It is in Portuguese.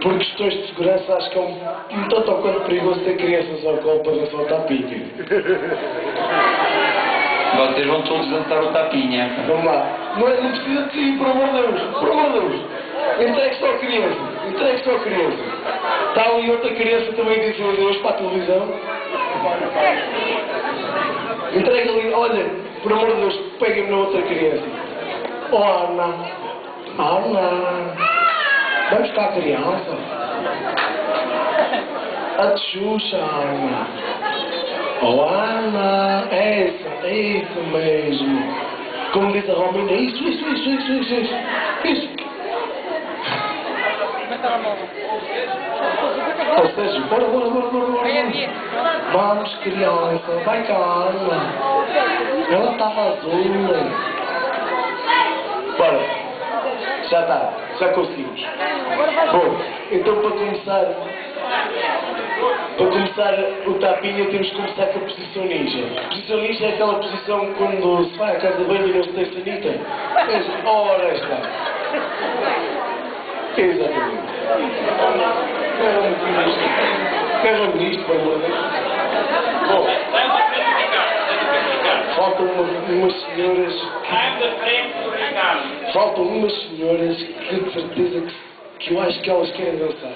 por questões de segurança, acho que é um tanto ou quanto perigoso ter crianças ao colo para dançar o tapinha. Vocês vão todos dançar o tapinha. Vamos lá. Não precisa de si, por amor de Deus. Por amor de Deus. Entregue só a criança. Entregue só a criança. Está ali outra criança também a dizer adeus para a televisão. Entregue ali. Olha, por amor de Deus, peguem-me na outra criança. Oh, Ana. Ana. Vai buscar a criança. A Xuxa, Ana. Oh, Ana. Isso mesmo. Como diz a Romina, isso. Ou seja, bora. Vamos, criança, vai calma. Ela estava azul. Bora. Já está, já conseguimos. Bom, então para começar o tapinha temos que começar com a posição ninja. A posição ninja é aquela posição quando se vai à casa de banho e não se tem sanita. Ora está. Exatamente. Caramba nisto, por amor de Deus. Bom, faltam umas senhoras. Faltam umas senhoras que de certeza que eu acho que elas querem dançar.